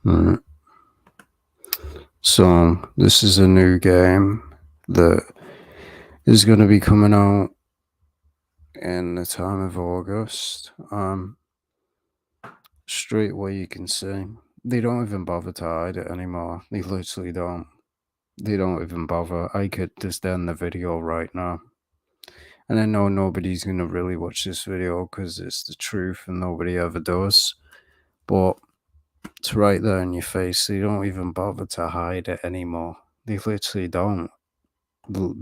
Alright. So this is a new game that is going to be coming out in the time of August. Straight away you can see they don't even bother to hide it anymore. They literally don't. They don't even bother. I could just end the video right now. And I know nobody's going to really watch this video because it's the truth and nobody ever does. But it's right there in your face. They don't even bother to hide it anymore. They literally don't.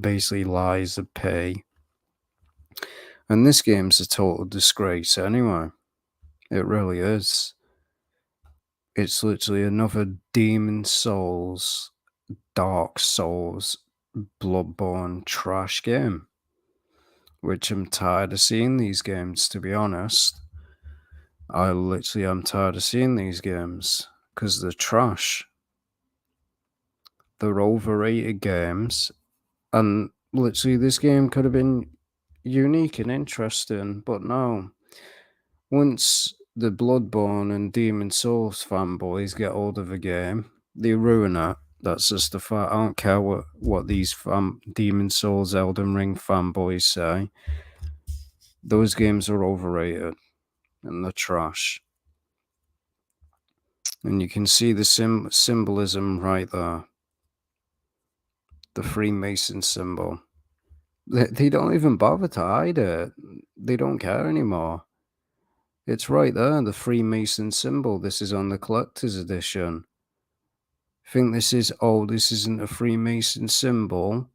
Basically lies that pay. And this game's a total disgrace anyway. It really is. It's literally another Demon Souls, Dark Souls, Bloodborne trash game. Which I'm tired of seeing these games, to be honest. I literally am tired of seeing these games because they're trash. They're overrated games. And literally this game could have been unique and interesting, but no. Once the Bloodborne and Demon Souls fanboys get hold of a game, they ruin it. That's just the fact. I don't care what these Demon Souls, Elden Ring fanboys say. Those games are overrated and they're trash. And you can see the symbolism right there. The Freemason symbol. They don't even bother to hide it. They don't care anymore. It's right there, the Freemason symbol. This is on the collector's edition. Think this is, oh, this isn't a Freemason symbol.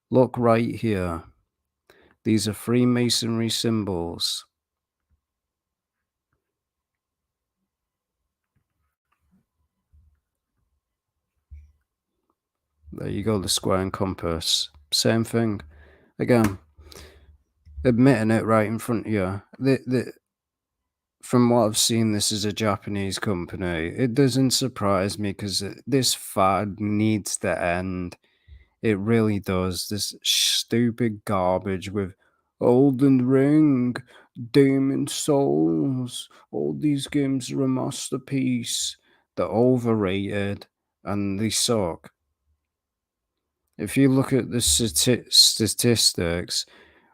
Look right here. These are Freemasonry symbols. There you go, the square and compass. Same thing. Again, admitting it right in front of you. From what I've seen, this is a Japanese company. It doesn't surprise me because this fad needs to end. It really does. This stupid garbage with Elden Ring, Demon Souls, all these games are a masterpiece. They're overrated and they suck. If you look at the statistics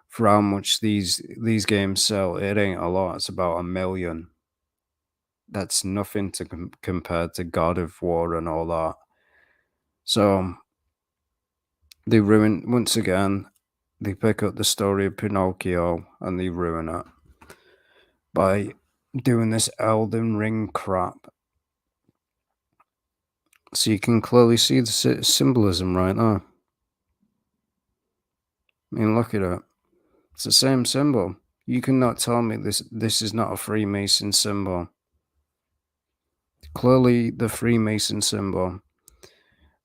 for how much these games sell, it ain't a lot. It's about 1 million. That's nothing to compare to God of War and all that. So they ruin, once again, they pick up the story of Pinocchio and they ruin it by doing this Elden Ring crap. So you can clearly see the symbolism right now. I mean, look at it. It's the same symbol. You cannot tell me this is not a Freemason symbol. Clearly the Freemason symbol.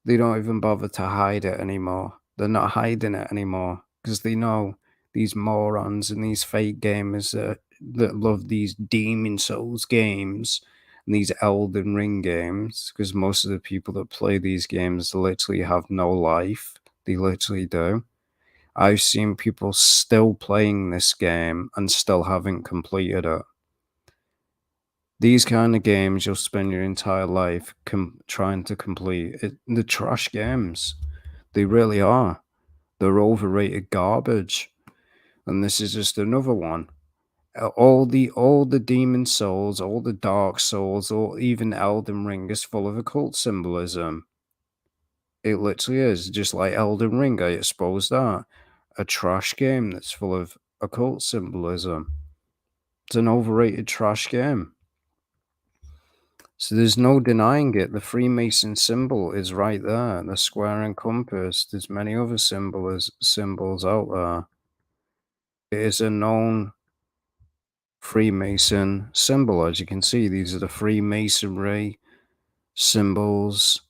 They don't even bother to hide it anymore. They're not hiding it anymore because they know these morons and these fake gamers that love these Demon Souls games and these Elden Ring games, because most of the people that play these games literally have no life. They literally do. I've seen people still playing this game and still haven't completed it. These kind of games you'll spend your entire life trying to complete. The trash games. They really are. They're overrated garbage. And this is just another one. All the Demon Souls, all the Dark Souls, or even Elden Ring is full of occult symbolism. It literally is. Just like Elden Ring, I exposed that. A trash game that's full of occult symbolism. It's an overrated trash game. So there's no denying it. The Freemason symbol is right there. The square and compass. There's many other symbols out there. It is a known Freemason symbol. As you can see, these are the Freemasonry symbols.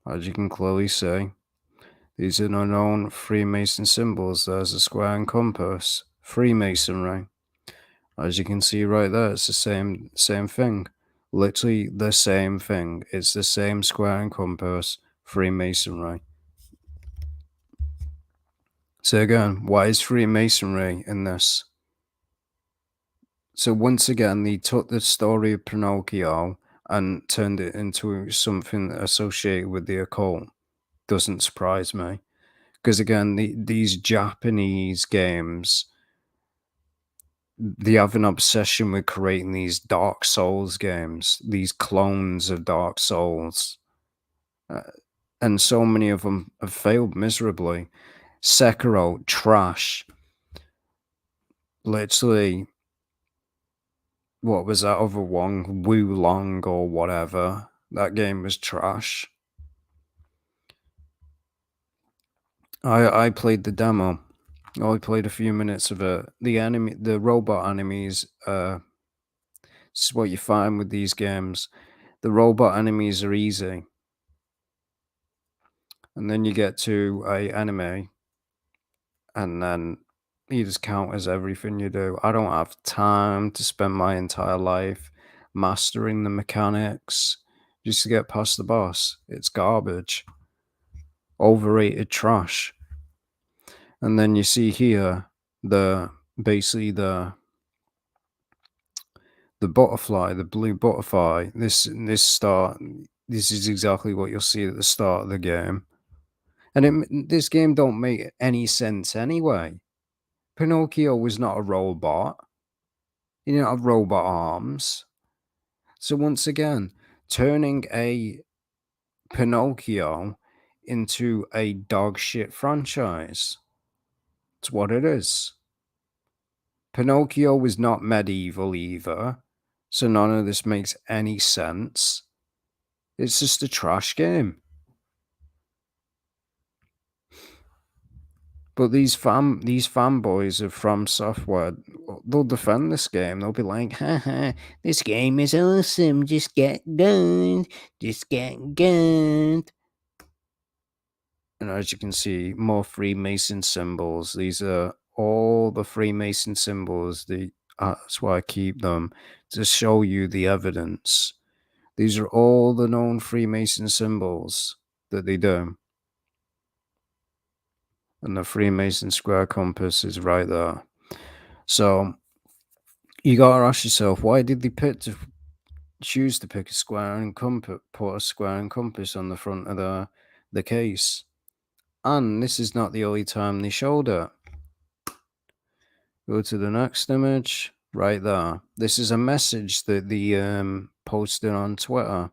As you can clearly see, these are the known Freemason symbols. There's a square and compass. Freemasonry. As you can see right there, it's the same thing. Literally the same thing. It's the same square and compass. Freemasonry. So again, why is Freemasonry in this? So once again, they took the story of Pinocchio and turned it into something associated with the occult. Doesn't surprise me. Because again, these Japanese games, they have an obsession with creating these Dark Souls games, these clones of Dark Souls. Uh, and so many of them have failed miserably. Sekiro, trash. Literally, what was that other one? Wu Long or whatever. That game was trash. I played the demo. I only played a few minutes of it. The robot enemies, this is what you find with these games. The robot enemies are easy. And then you get to a enemy, and then he just counters everything you do. I don't have time to spend my entire life mastering the mechanics just to get past the boss. It's garbage. Overrated trash. And then you see here basically the butterfly, the blue butterfly. This is exactly what you'll see at the start of the game. And this game don't make any sense anyway. Pinocchio was not a robot. He didn't have robot arms. So once again, turning a Pinocchio into a dog shit franchise. It's what it is. Pinocchio was not medieval either, so none of this makes any sense. It's just a trash game. But these fanboys of From Software, they'll defend this game. They'll be like, haha, this game is awesome. Just get good. Just get good. And as you can see, more Freemason symbols. These are all the Freemason symbols. That's why I keep them, to show you the evidence. These are all the known Freemason symbols that they do. And the Freemason square compass is right there. So you gotta ask yourself, why did they choose to pick a square and compass, put a square and compass on the front of the case? And this is not the only time they showed it. Go to the next image, right there. This is a message that they posted on Twitter.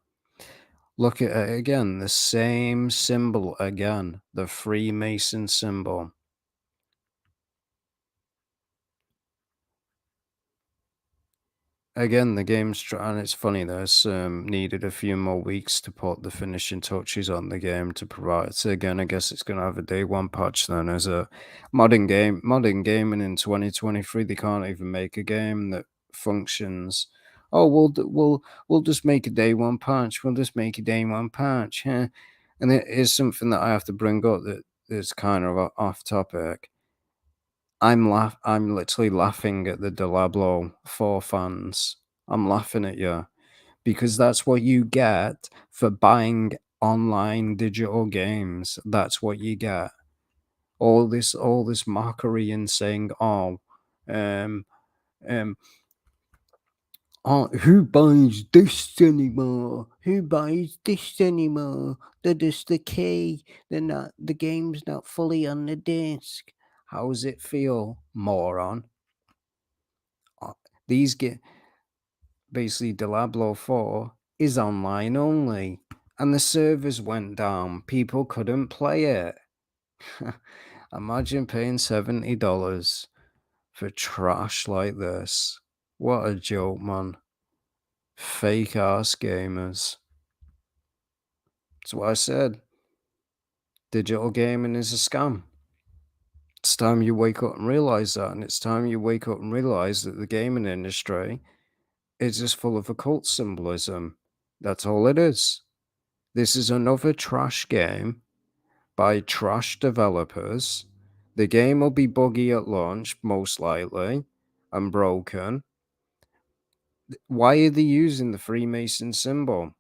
Look at it again, the same symbol again, the Freemason symbol. Again, the game's and it's funny, there's needed a few more weeks to put the finishing touches on the game to provide. So again, I guess it's gonna have a day one patch then. As a modern gaming in 2023, they can't even make a game that functions. Oh, we'll just make a day one patch. We'll just make a day one patch, huh? And it is something that I have to bring up that is kind of off topic. I'm literally laughing at the Diablo 4 fans. I'm laughing at you because that's what you get for buying online digital games. That's what you get. All this mockery and saying, "Oh, um, um, oh, who buys this anymore? Who buys this anymore? That is the key. The game's not fully on the disc. How's it feel, moron?" Uh, These get basically Diablo 4 is online only, and the servers went down. People couldn't play it. Imagine paying $70 for trash like this. What a joke, man. Fake ass gamers. That's what I said. Digital gaming is a scam. It's time you wake up and realize that, and it's time you wake up and realize that the gaming industry is just full of occult symbolism. That's all it is. This is another trash game by trash developers. The game will be buggy at launch, most likely, and broken. Why are they using the Freemason symbol?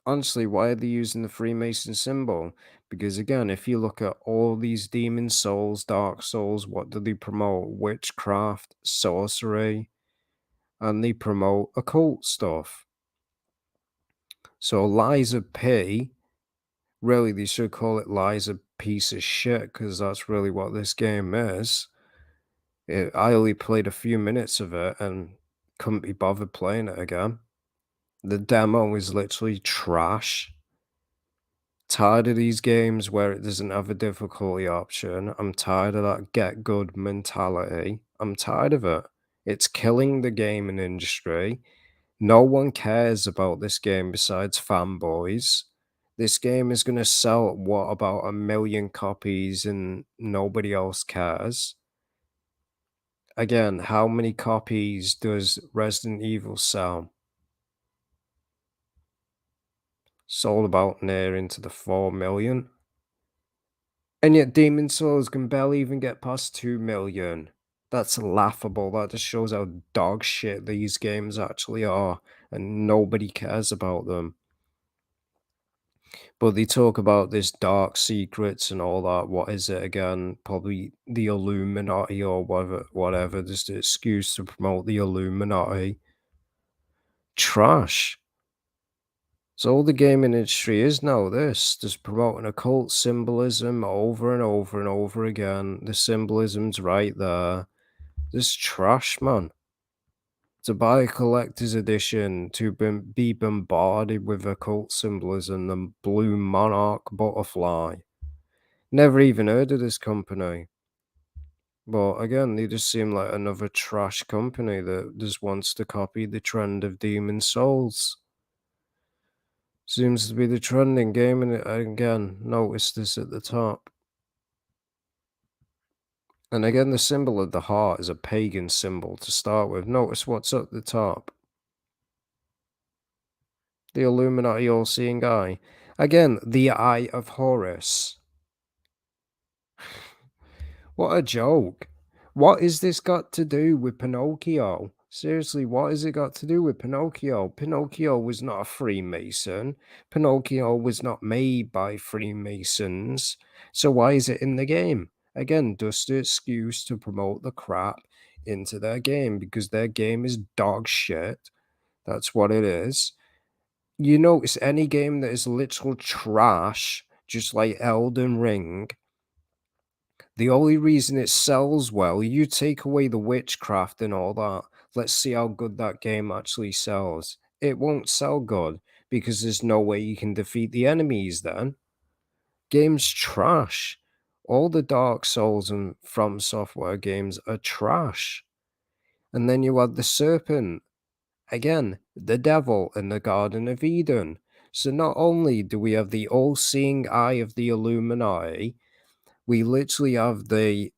Honestly, why are they using the Freemason symbol? Because again, if you look at all these demon souls, dark souls, what do they promote? Witchcraft, sorcery, and they promote occult stuff. So Liza P, really, they should call it Liza piece of shit because that's really what this game is. I only played a few minutes of it and couldn't be bothered playing it again. The demo is literally trash. Tired of these games where it doesn't have a difficulty option. I'm tired of that get good mentality. I'm tired of it. It's killing the gaming industry. No one cares about this game besides fanboys. This game is going to sell, what, about 1 million copies and nobody else cares? Again, how many copies does Resident Evil sell? Sold about near into the 4 million. And yet Demon Souls can barely even get past 2 million. That's laughable. That just shows how dog shit these games actually are, and nobody cares about them. But they talk about this dark secrets and all that. What is it again? Probably the Illuminati or whatever. Just an excuse to promote the Illuminati. Trash. So all the gaming industry is now this, just promoting occult symbolism over and over and over again. The symbolism's right there. This trash, man. To buy a collector's edition, to be bombarded with occult symbolism, the blue Monarch butterfly. Never even heard of this company. But again, they just seem like another trash company that just wants to copy the trend of Demon Souls. Seems to be the trending game, and again, notice this at the top. And again, the symbol of the heart is a pagan symbol to start with. Notice what's at the top. The Illuminati all-seeing eye. Again, the Eye of Horus. What a joke. What has this got to do with Pinocchio? Seriously, what has it got to do with Pinocchio? Pinocchio was not a Freemason. Pinocchio was not made by Freemasons. So why is it in the game? Again, just an excuse to promote the crap into their game because their game is dog shit. That's what it is. You notice any game that is literal trash, just like Elden Ring, the only reason it sells well, you take away the witchcraft and all that. Let's see how good that game actually sells. It won't sell good because there's no way you can defeat the enemies then. Game's trash. All the Dark Souls and From Software games are trash. And then you add the serpent. Again, the devil in the Garden of Eden. So not only do we have the all-seeing eye of the Illuminati, we literally have the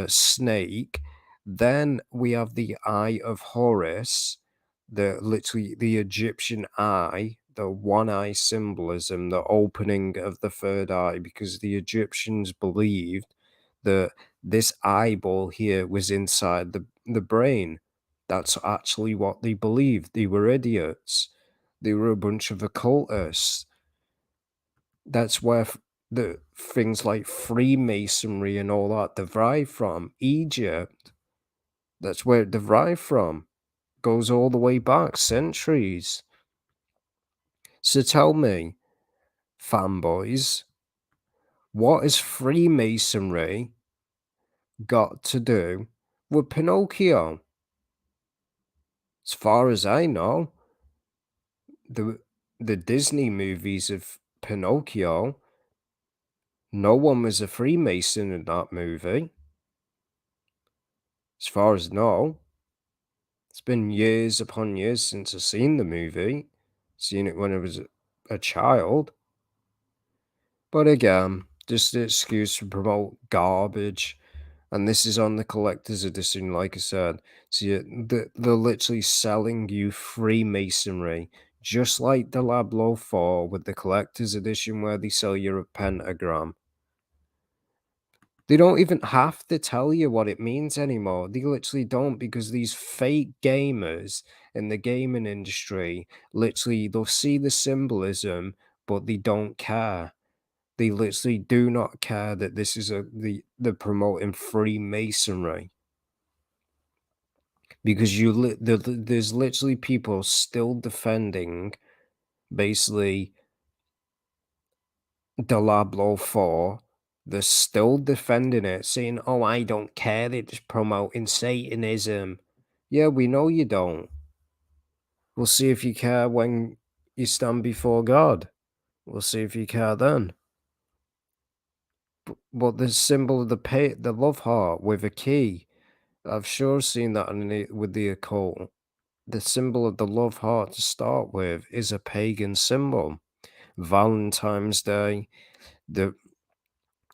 snake, then we have the Eye of Horus, the literally the Egyptian eye, the one eye symbolism, the opening of the third eye, because the Egyptians believed that this eyeball here was inside the brain. That's actually what they believed. They were idiots. They were a bunch of occultists. That's where the things like Freemasonry and all that derive from. Egypt, that's where it derived from. Goes all the way back centuries. So tell me, fanboys, what has Freemasonry got to do with Pinocchio? As far as I know, the the Disney movies of Pinocchio, no one was a Freemason in that movie. As far as I know. It's been years upon years since I've seen the movie. Seen it when I was a child. But again, just an excuse to promote garbage. And this is on the collector's edition, like I said. So they're literally selling you Freemasonry, just like the Diablo 4 with the collector's edition where they sell you a pentagram. They don't even have to tell you what it means anymore. They literally don't, because these fake gamers in the gaming industry, literally, they'll see the symbolism, but they don't care. They literally do not care that this is they're promoting Freemasonry. Because there's literally people still defending basically Diablo 4, they're still defending it, saying, "Oh, I don't care, it's promoting Satanism." Yeah, we know you don't. We'll see if you care when you stand before God. We'll see if you care then. But the symbol of the love heart with a key, I've sure seen that with the occult. The symbol of the love heart to start with is a pagan symbol. Valentine's Day, the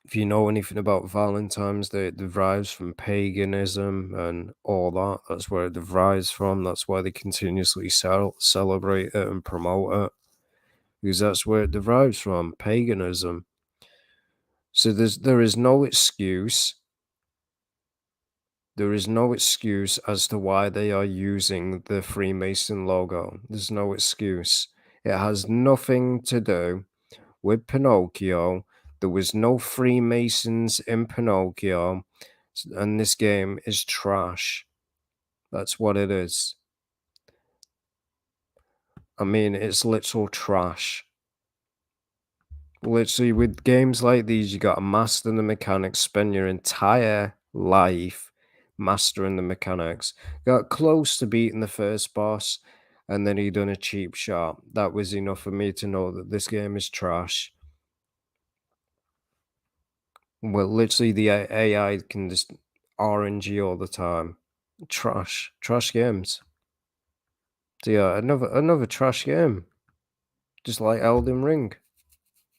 if you know anything about Valentine's Day, it derives from paganism and all that. That's where it derives from. That's why they continuously celebrate it and promote it, because that's where it derives from, paganism. So there is no excuse. There is no excuse as to why they are using the Freemason logo. There's no excuse. It has nothing to do with Pinocchio. There was no Freemasons in Pinocchio, and this game is trash. That's what it is. I mean, it's literal trash. Literally, with games like these, you got to master the mechanics, spend your entire life mastering the mechanics. Got close to beating the first boss, and then he done a cheap shot. That was enough for me to know that this game is trash. Well, literally, the AI can just RNG all the time. Trash games. So yeah, another trash game, just like Elden Ring.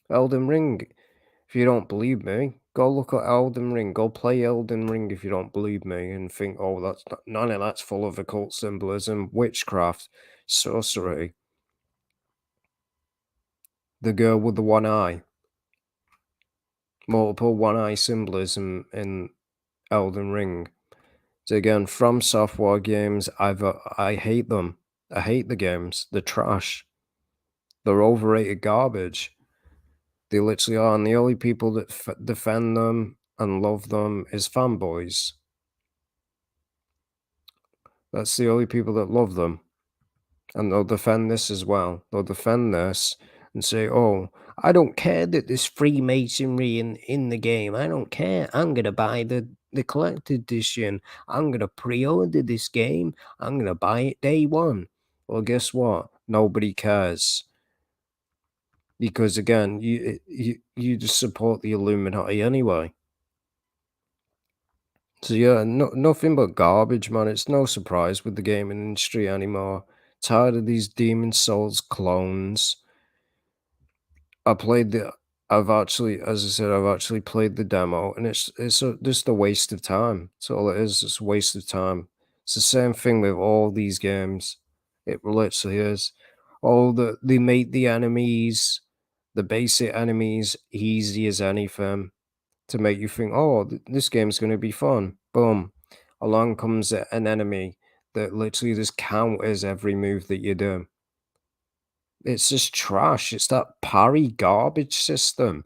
Elden Ring. If you don't believe me, go look at Elden Ring. Go play Elden Ring if you don't believe me and think, oh, that's not, none of that's full of occult symbolism, witchcraft, sorcery. The girl with the one eye, multiple one eye symbolism in Elden Ring. So again, from software games, I hate them. I hate the games. They're trash. They're overrated garbage. They literally are, and the only people that defend them and love them is fanboys. That's the only people that love them, and they'll defend this as well. They'll defend this and say, "Oh, I don't care that there's Freemasonry in the game. I don't care. I'm gonna buy the collector's edition. I'm gonna pre-order this game. I'm gonna buy it day one." Well, guess what? Nobody cares. Because again, you just support the Illuminati anyway. So yeah, nothing but garbage, man. It's no surprise with the gaming industry anymore. Tired of these Demon Souls clones. I played the. I've actually, as I said, I've actually played the demo, and just a waste of time. That's all it is. It's a waste of time. It's the same thing with all these games. It literally is. They make the enemies, the basic enemies, easy as anything to make you think, oh, this game's going to be fun. Boom. Along comes an enemy that literally just counters every move that you do. It's just trash. It's that parry garbage system.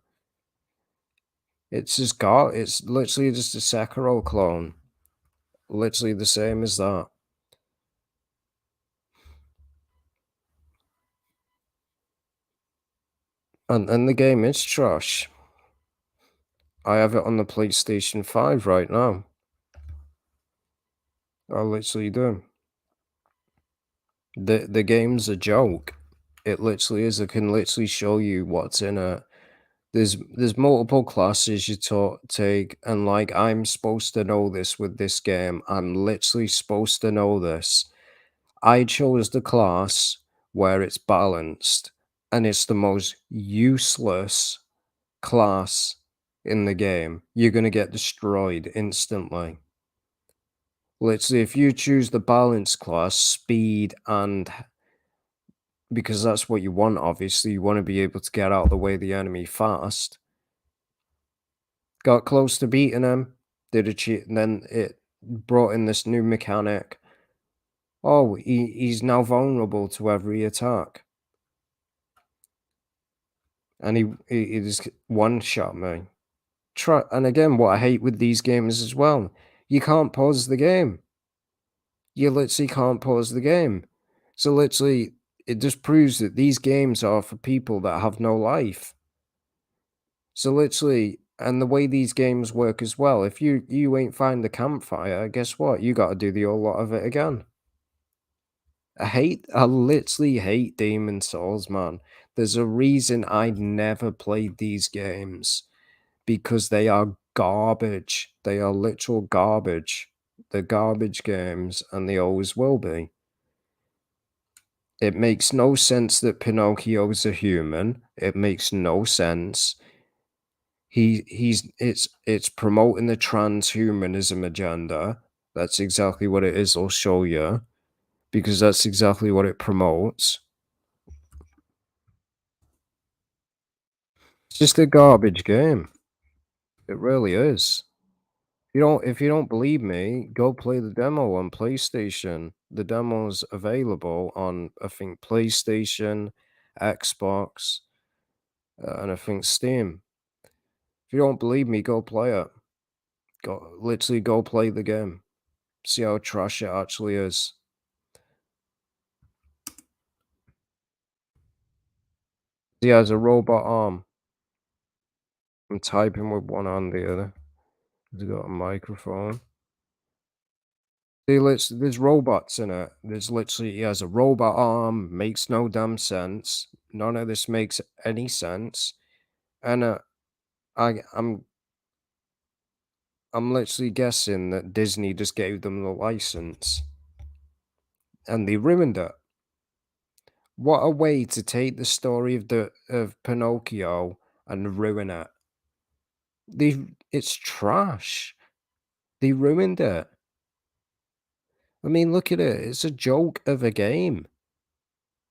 It's literally just a Sekiro clone. Literally the same as that. And the game is trash. I have it on the PlayStation 5 right now. I literally do. The game's a joke. It literally is. I can literally show you what's in it. There's multiple classes you take, and like I'm supposed to know this with this game. I'm literally supposed to know this. I chose the class where it's balanced, and it's the most useless class in the game. You're gonna get destroyed instantly. Literally, if you choose the balance class, speed and because that's what you want, obviously, you want to be able to get out of the way of the enemy fast. Got close to beating him, did a cheat, and then it brought in this new mechanic. Oh, he's now vulnerable to every attack. And he just one-shot me. And again, what I hate with these games as well, you can't pause the game. You literally can't pause the game. So literally, it just proves that these games are for people that have no life. So literally, and the way these games work as well, if you ain't find the campfire, guess what? You got to do the whole lot of it again. I literally hate Demon Souls, man. There's a reason I never played these games because they are garbage. They are literal garbage. They're garbage games, and they always will be. It makes no sense that Pinocchio is a human. It makes no sense. It's promoting the transhumanism agenda. That's exactly what it is. I'll show you because that's exactly what it promotes. It's just a garbage game. It really is. If you don't believe me, go play the demo on PlayStation. The demo's available on I think PlayStation, Xbox, and I think Steam. If you don't believe me, go play it. Literally go play the game. See how trash it actually is. He has a robot arm. I'm typing with one hand the other. He's got a microphone. There's robots in it. There's literally he has a robot arm. Makes no damn sense. None of this makes any sense. And I I'm literally guessing that Disney just gave them the license and they ruined it. What a way to take the story of Pinocchio and ruin it. It's trash. They ruined it. I mean, look at it. It's a joke of a game.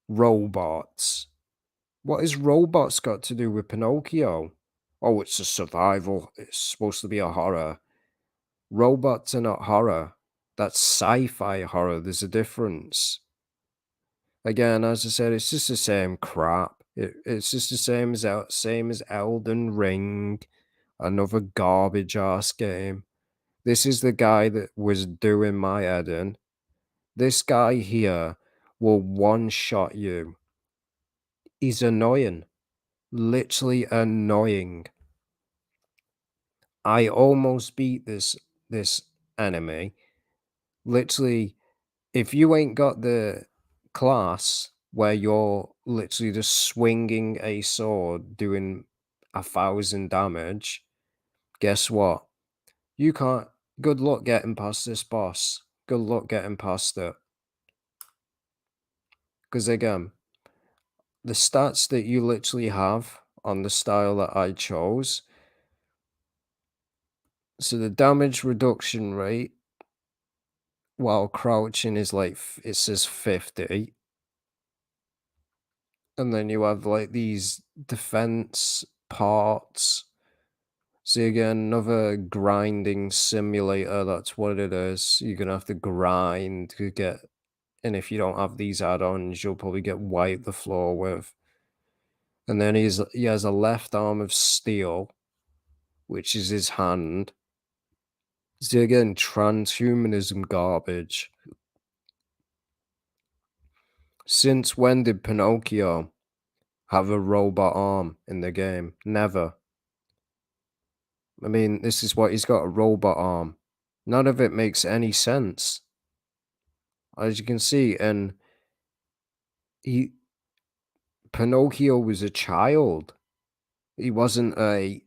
Robots. What has robots got to do with Pinocchio? Oh, it's a survival. It's supposed to be a horror. Robots are not horror. That's sci-fi horror. There's a difference. Again, as I said, it's just the same crap. It's just the same as Elden Ring, another garbage ass game. This is the guy that was doing my head in. This guy here will one shot you. He's annoying. Literally annoying. I almost beat this enemy. Literally, if you ain't got the class where you're literally just swinging a sword doing 1,000 damage, guess what? You can't. Good luck getting past this boss. Good luck getting past it. Because again, the stats that you literally have on the style that I chose. So the damage reduction rate while crouching is like it says 50, and then you have like these defense parts. See again, another grinding simulator. That's what it is. You're gonna have to grind to get, and if you don't have these add-ons, you'll probably get wiped the floor with. And then he has a left arm of steel, which is his hand. See again, transhumanism garbage. Since when did Pinocchio have a robot arm in the game? Never. I mean, this is what he's got, a robot arm. None of it makes any sense. As you can see, and he Pinocchio was a child. He wasn't a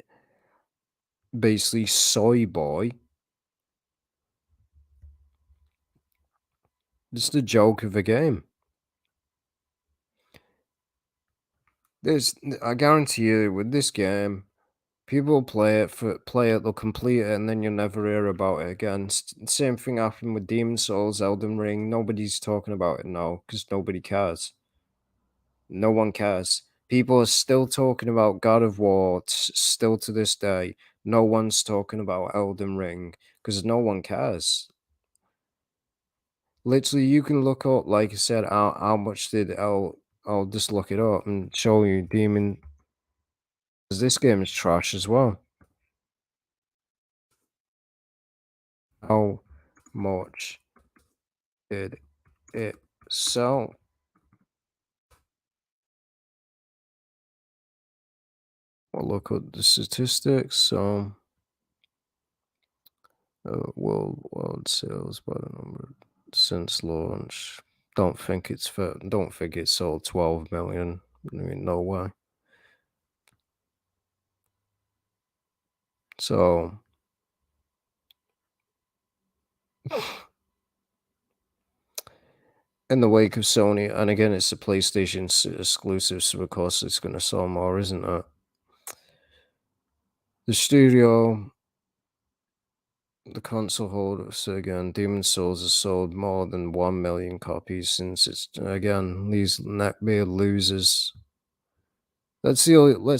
basically soy boy. Just a joke of a game. I guarantee you, with this game, people will play it, they'll complete it, and then you'll never hear about it again. Same thing happened with Demon Souls, Elden Ring. Nobody's talking about it now because nobody cares. No one cares. People are still talking about God of War, still to this day. No one's talking about Elden Ring because no one cares. Literally, you can look up, like I said, how much did I'll just look it up and show you Demon. Because this game is trash as well. How much did it sell? I'll look at the statistics. So, worldwide sales by the number since launch. Don't think it's fair. Don't think it's sold 12 million. I mean, no way. So, in the wake of Sony, and again, it's a PlayStation exclusive, so of course it's going to sell more, isn't it? The studio, the console holder, so again, Demon Souls has sold more than 1 million copies since it's, again, these neckbeard losers. Let's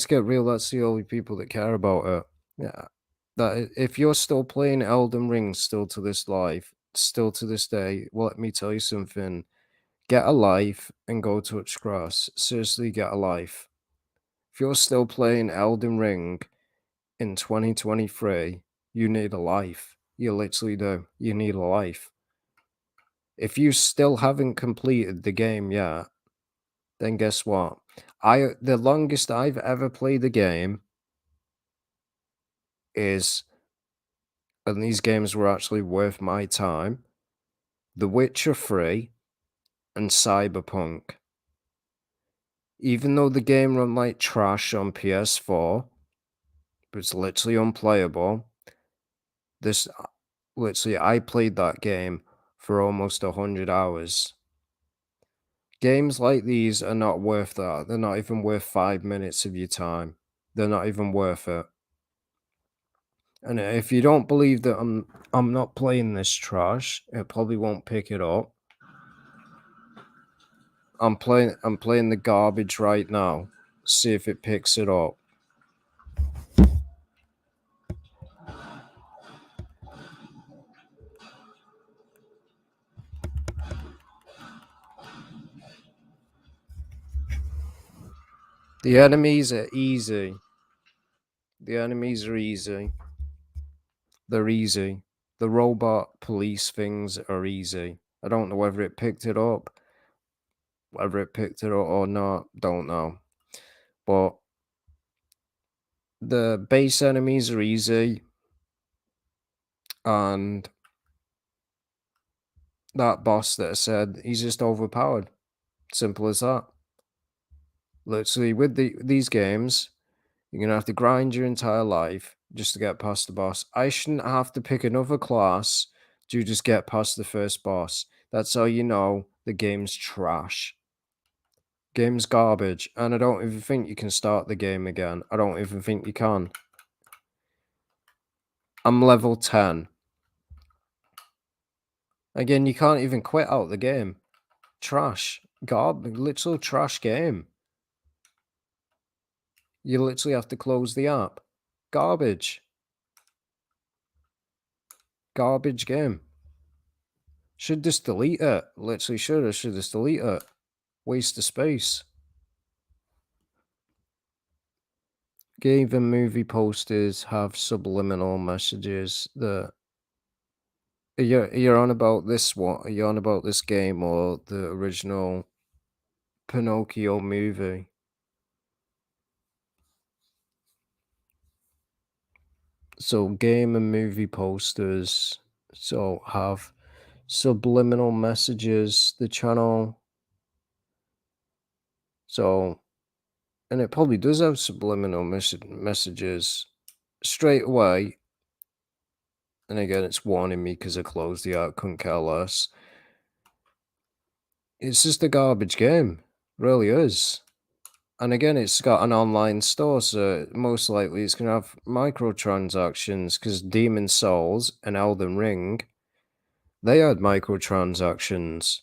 get real, that's the only people that care about it. Yeah. That if you're still playing Elden Ring still to this day, well, let me tell you something. Get a life and go touch grass. Seriously, get a life. If you're still playing Elden Ring in 2023, you need a life. You literally do. You need a life. If you still haven't completed the game yet, then guess what? The longest I've ever played a game is, and these games were actually worth my time, The Witcher 3 and Cyberpunk. Even though the game run like trash on PS4, but it's literally unplayable. Literally, I played that game for almost 100 hours. Games like these are not worth that. They're not even worth 5 minutes of your time. They're not even worth it. And if you don't believe that I'm not playing this trash, it probably won't pick it up. I'm playing the garbage right now. See if it picks it up. The enemies are easy. The enemies are easy. They're easy. The robot police things are easy. I don't know whether it picked it up. Whether it picked it up or not, don't know. But the base enemies are easy. And that boss that I said, he's just overpowered. Simple as that. Literally, with these games, you're going to have to grind your entire life just to get past the boss. I shouldn't have to pick another class to just get past the first boss. That's how you know the game's trash. Game's garbage. And I don't even think you can start the game again. I don't even think you can. I'm level 10. Again, you can't even quit out the game. Trash. Garbage. Literal trash game. You literally have to close the app. Garbage. Garbage game. Should just delete it. Literally should. I should just delete it. Waste of space. Game and movie posters have subliminal messages that... You're on about this one? Are you on about this game or the original Pinocchio movie? So game and movie posters have subliminal messages. The channel, and it probably does have subliminal messages straight away. And again, it's warning me because I closed the app. Couldn't care less. It's just a garbage game, really is. And again, it's got an online store, so most likely it's going to have microtransactions, because Demon Souls and Elden Ring, they had microtransactions.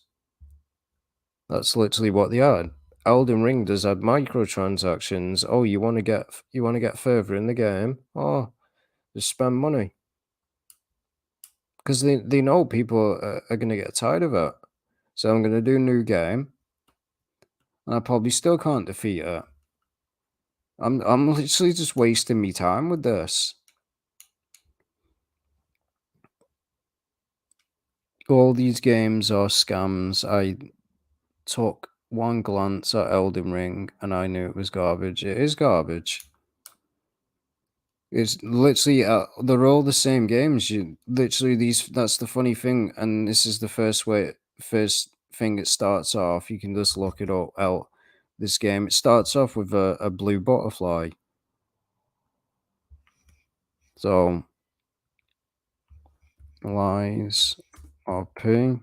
That's literally what they had. Elden Ring does have microtransactions. Oh, you want to get further in the game? Oh, just spend money. Because they know people are going to get tired of it. So I'm going to do a new game. And I probably still can't defeat it. I'm literally just wasting me time with this. All these games are scams. I took one glance at Elden Ring and I knew it was garbage. It is garbage. It's literally, they're all the same games. You literally these. That's the funny thing, and this is the first thing it starts off. You can just look it up. Out this game, it starts off with a blue butterfly. So lies RP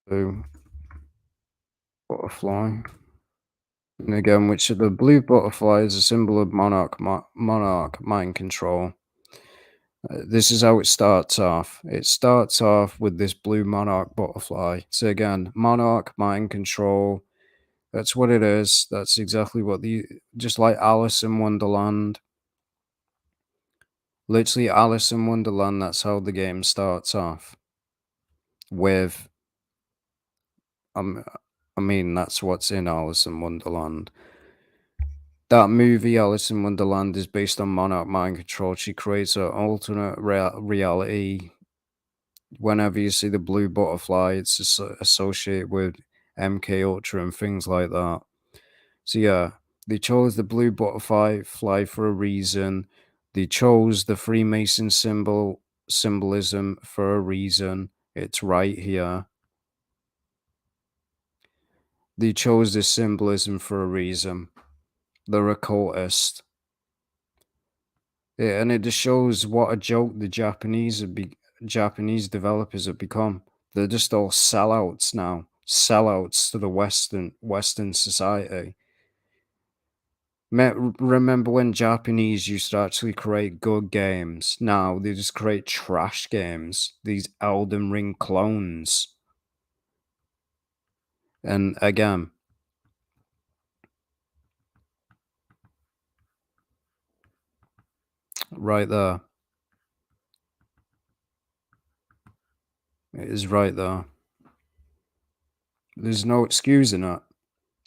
blue butterfly. And again, which the blue butterfly is a symbol of monarch mind control. This is how it starts off. It starts off with this blue monarch butterfly. So again, monarch mind control. That's what it is. That's exactly what just like Alice in Wonderland. Literally, Alice in Wonderland. That's how the game starts off. With, um, I mean, that's what's in Alice in Wonderland. That movie, Alice in Wonderland, is based on monarch mind control. She creates an alternate reality. Whenever you see the blue butterfly, it's associated with MK Ultra and things like that. So yeah, they chose the blue butterfly fly for a reason. They chose the Freemason symbolism for a reason. It's right here. They chose this symbolism for a reason. They're occultist. Yeah, and it just shows what a joke the Japanese developers have become. They're just all sellouts now, sellouts to the Western society. Remember when Japanese used to actually create good games? Now they just create trash games. These Elden Ring clones. And again, right there, it is right there. There's no excusing it.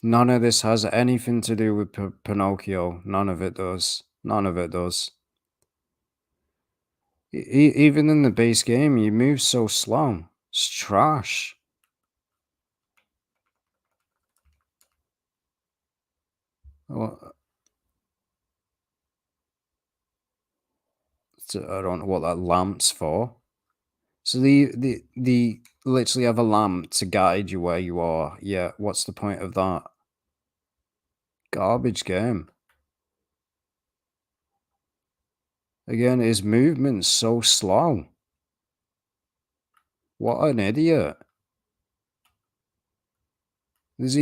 None of this has anything to do with Pinocchio. None of it does. None of it does. Even in the base game, you move so slow. It's trash. Well, I don't know what that lamp's for. So the literally have a lamp to guide you where you are. Yeah, what's the point of that? Garbage game. Again, his movement's so slow. What an idiot. There's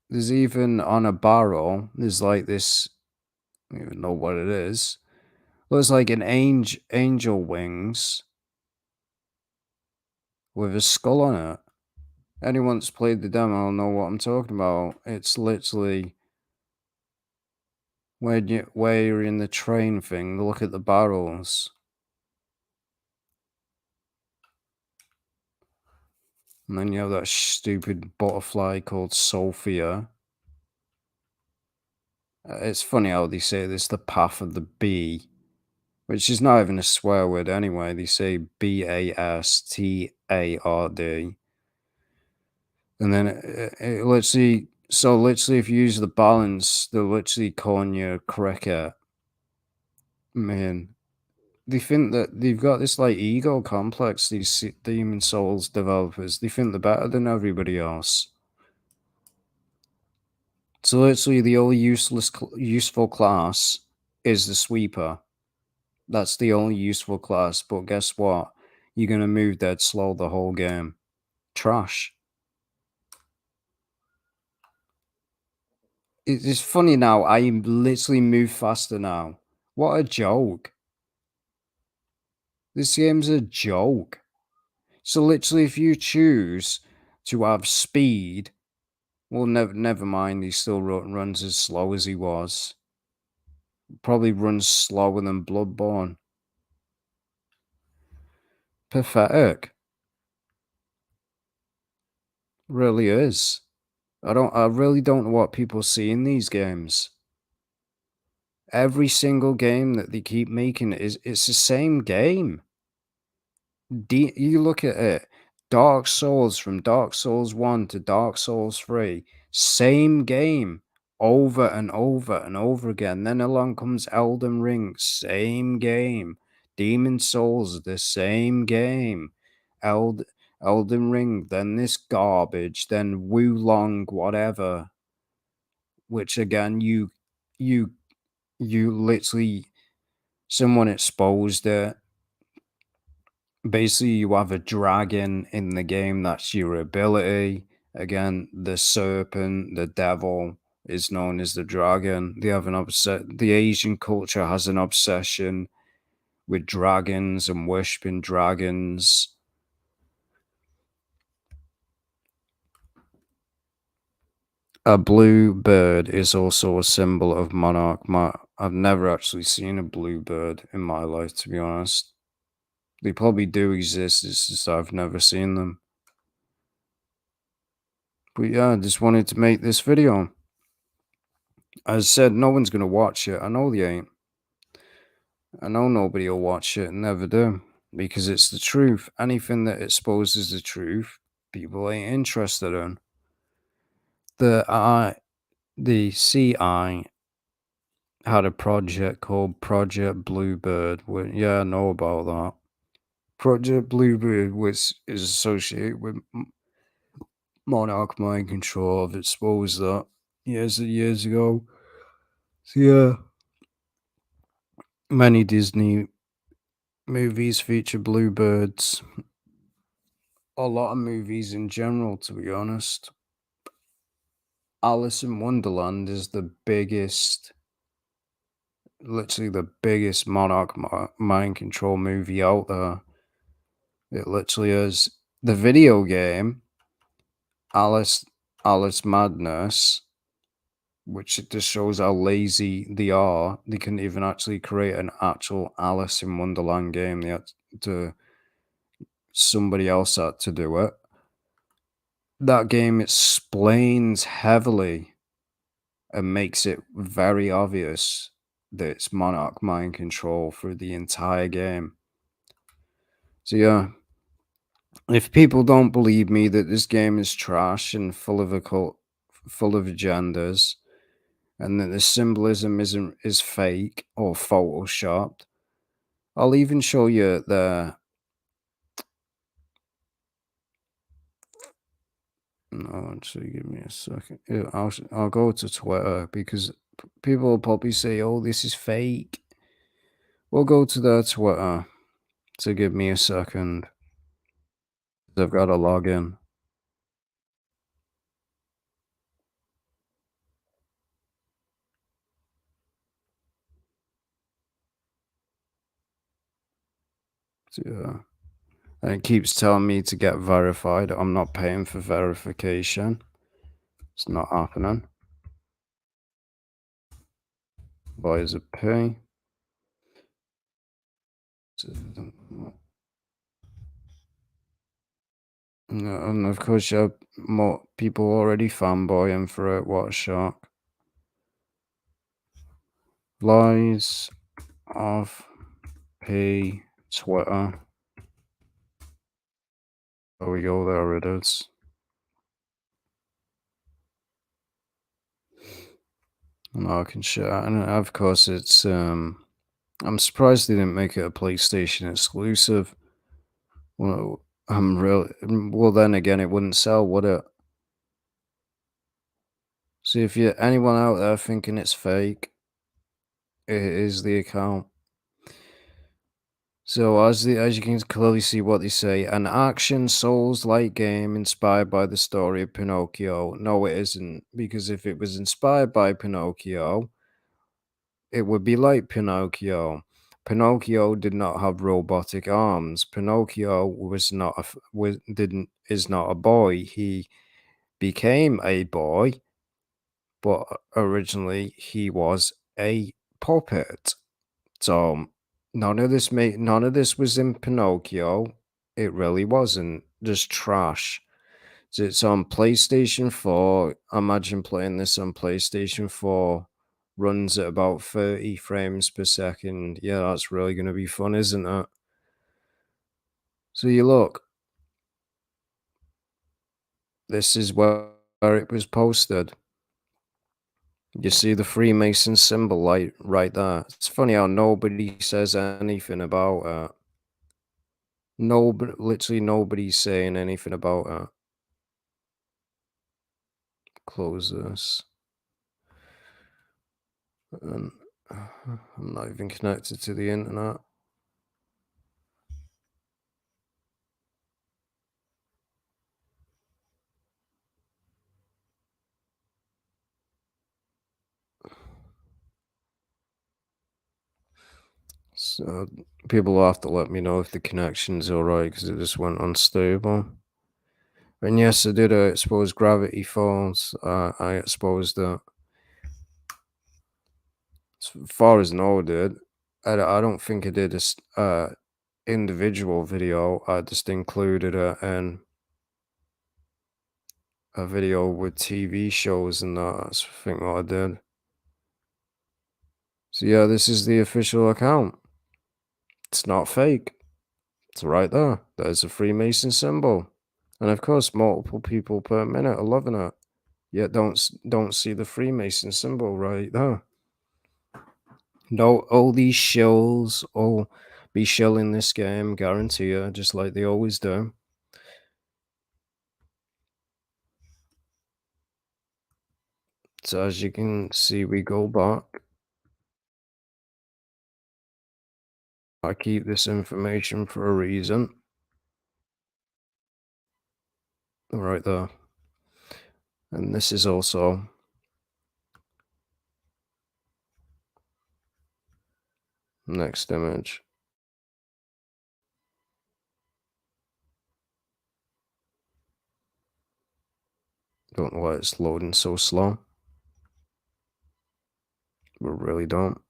there's even on a barrel, there's like this, I don't even know what it is. Looks like an angel wings with a skull on it. Anyone that's played the demo will know what I'm talking about. It's literally where you're in the train thing, look at the barrels. And then you have that stupid butterfly called Sophia. It's funny how they say this, the path of the bee, which is not even a swear word anyway. They say Bastard. And then it literally, so literally, if you use the balance, they're literally calling you a cricket. Man, they think that they've got this like ego complex, these Demon Souls developers. They think they're better than everybody else. So literally, the only useful class is the sweeper. That's the only useful class. But guess what? You're gonna move dead slow the whole game. Trash. It's funny now. I literally move faster now. What a joke. This game's a joke. So literally, if you choose to have speed, well, never mind. He still runs as slow as he was. Probably runs slower than Bloodborne. Pathetic. Really is. I really don't know what people see in these games. Every single game that they keep making it's the same game. You look at it. Dark Souls, from Dark Souls 1 to Dark Souls 3, same game over and over and over again. Then along comes Elden Ring, same game. Demon Souls, the same game. Eld- Elden Ring, then this garbage, then Wulong, whatever. Which again, you, you literally, someone exposed it. Basically, you have a dragon in the game, that's your ability. Again, the serpent, the devil is known as the dragon. They have an the Asian culture has an obsession with dragons and worshipping dragons. A blue bird is also a symbol of monarch. I've never actually seen a blue bird in my life, to be honest. They probably do exist, it's just I've never seen them. But yeah, I just wanted to make this video. As I said, no one's gonna watch it. I know they ain't. I know nobody will watch it and never do. Because it's the truth. Anything that exposes the truth, people ain't interested in. The CI had a project called Project Bluebird. Yeah, I know about that. Project Bluebird, which is associated with Monarch mind control. I've exposed that years and years ago. So yeah, many Disney movies feature bluebirds. A lot of movies in general, to be honest. Alice in Wonderland is the biggest, literally the biggest Monarch mind control movie out there. It literally is. The video game, Alice Alice Madness, which it just shows how lazy they are. They couldn't even actually create an actual Alice in Wonderland game. They had to, somebody else had to do it. That game explains heavily and makes it very obvious that it's Monarch mind control through the entire game. So yeah, if people don't believe me that this game is trash and full of agendas, and that the symbolism is fake or photoshopped, I'll even show you the. No, actually, give me a second. Yeah, I'll go to Twitter because people will probably say, "Oh, this is fake." We'll go to their Twitter. So give me a second. I've got to log in. So, yeah. And it keeps telling me to get verified. I'm not paying for verification. It's not happening. Why is it pay? And of course, you have more people already fanboying for it. What a shock. Lies of P Twitter. There we go, there it is. And I can share. And of course, it's I'm surprised they didn't make it a PlayStation exclusive. Well, I'm really well. Then again, it wouldn't sell, would it? See, if you anyone out there thinking it's fake, it is the account. So as you can clearly see what they say, an action Souls-like game inspired by the story of Pinocchio. No, it isn't, because if it was inspired by Pinocchio, it would be like Pinocchio. Pinocchio did not have robotic arms. Pinocchio was not a was didn't is not a boy. He became a boy, but originally he was a puppet. So none of this was in Pinocchio. It really wasn't. Just trash. So it's on PlayStation 4. Imagine playing this on PlayStation 4. Runs at about 30 frames per second. Yeah, that's really gonna be fun, isn't it? So you look, This is where it was posted. You see the Freemason symbol light right there. It's funny how nobody says anything about it. Nobody, literally nobody's saying anything about it. Close this. And I'm not even connected to the internet. So people will have to let me know if the connection's alright because it just went unstable. And yes, I did expose gravity falls. I exposed that. As far as I know, I did. I don't think I did a individual video. I just included it in a video with TV shows and that. That's I think what I did. So yeah, this is the official account. It's not fake. It's right there. There's a Freemason symbol. And of course, multiple people per minute are loving it. Yet don't see the Freemason symbol right there. No, all these shills all be shilling this game, guarantee you, just like they always do. So as you can see, we go back. I keep this information for a reason. Right there. And this is also next image. Don't know why it's loading so slow. We really don't.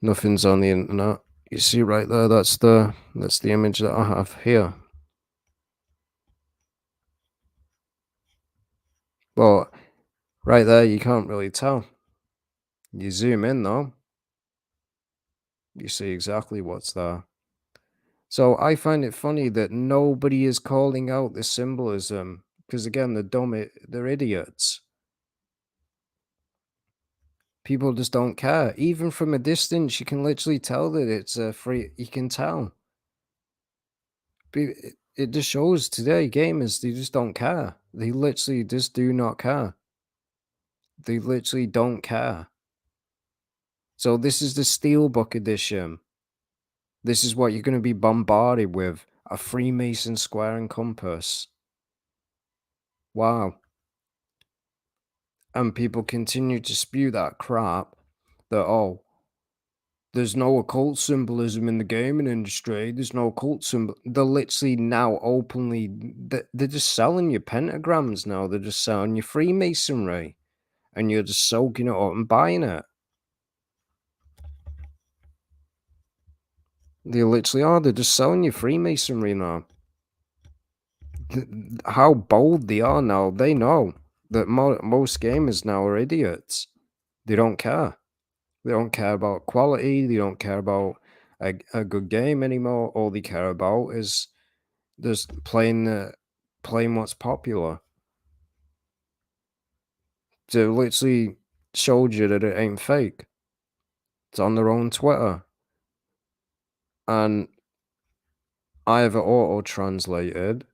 Nothing's on the internet. You see right there, that's the image that I have here. Well, right there you can't really tell. You zoom in though, you see exactly what's there. So I find it funny that nobody is calling out the symbolism because again, they're idiots. People just don't care. Even from a distance, you can literally tell that it's a free. You can tell. It just shows today gamers they just don't care. They literally just do not care. They literally don't care. So this is the Steelbook edition. This is what you're going to be bombarded with: a Freemason square and compass. Wow. And people continue to spew that crap that, oh, there's no occult symbolism in the gaming industry. There's no occult symbol. They're literally now openly, they're just selling you pentagrams now. They're just selling you Freemasonry. And you're just soaking it up and buying it. They literally are. They're just selling you Freemasonry now. How bold they are now. They know that most gamers now are idiots. They don't care. They don't care about quality. They don't care about a good game anymore. All they care about is just playing what's popular. They literally showed you that it ain't fake. It's on their own Twitter. And I have it auto-translated,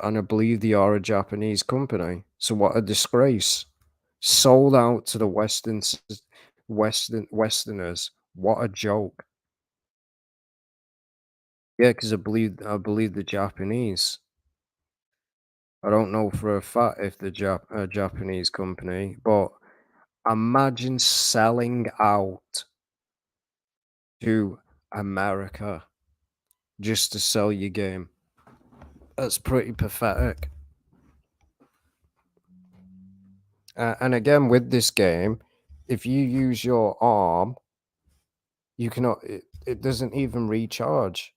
and I believe they are a Japanese company. So what a disgrace. Sold out to the Westerners. What a joke. Yeah, because I believe the Japanese. I don't know for a fact if the a Japanese company, but imagine selling out to America just to sell your game. That's pretty pathetic. And again, with this game, if you use your arm, you cannot. It doesn't even recharge.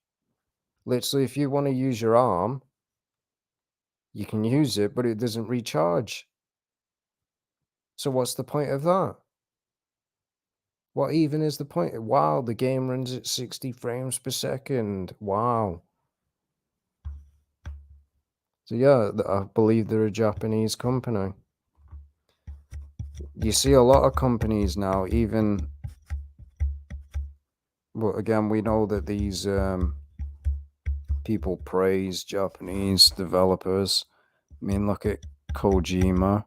Literally, if you want to use your arm, you can use it, but it doesn't recharge. So what's the point of that? What even is the point? Wow, the game runs at 60 frames per second. Wow. So yeah, I believe they're a Japanese company. You see a lot of companies now, even, well, again, we know that these people praise Japanese developers. I mean, look at Kojima. I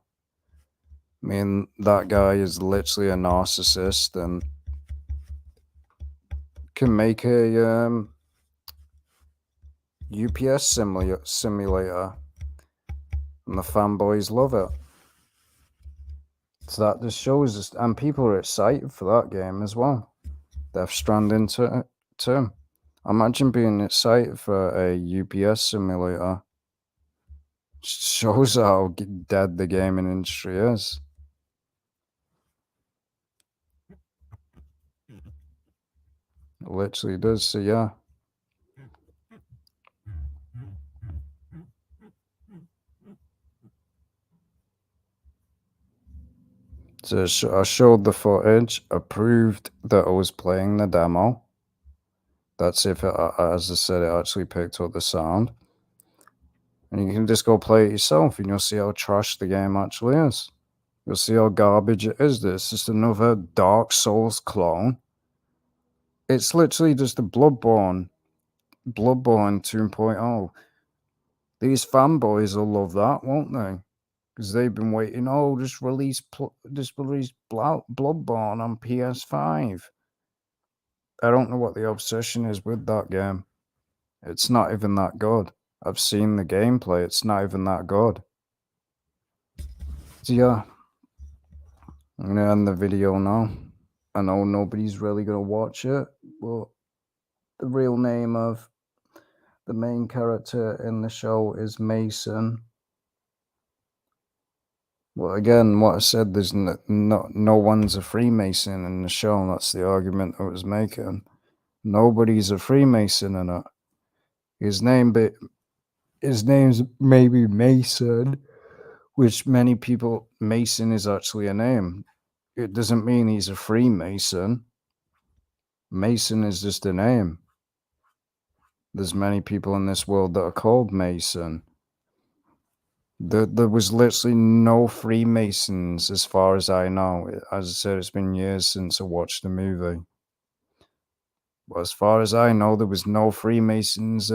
mean, that guy is literally a narcissist and can make a UPS simulator, and the fanboys love it. So that just shows us, and people are excited for that game as well. Death Stranding too. Imagine being excited for a UPS simulator. Shows how dead the gaming industry is. It literally does. So yeah. So I showed the footage. I proved that I was playing the demo. That's if it, as I said, it actually picked up the sound. And you can just go play it yourself, and you'll see how trash the game actually is. You'll see how garbage it is. This is another Dark Souls clone. It's literally just a Bloodborne 2.0. These fanboys will love that, won't they? Because they've been waiting. Oh, just release Bloodborne on PS5. I don't know what the obsession is with that game. It's not even that good. I've seen the gameplay. It's not even that good. So yeah, I'm gonna end the video now. I know nobody's really gonna watch it, but the real name of the main character in the show is Mason. Well, again, what I said, there's no one's a Freemason in the show. That's the argument I was making. Nobody's a Freemason in it. His name's maybe Mason, which many people, Mason is actually a name. It doesn't mean he's a Freemason. Mason is just a name. There's many people in this world that are called Mason. There was literally no Freemasons as far as I know. As I said, it's been years since I watched the movie. But as far as I know, there was no Freemasons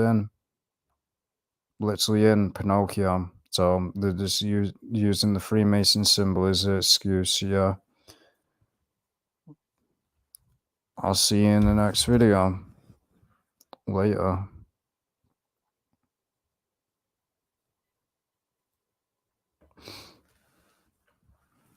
literally in Pinocchio. So they're just using the Freemason symbol as an excuse, yeah. I'll see you in the next video. Later.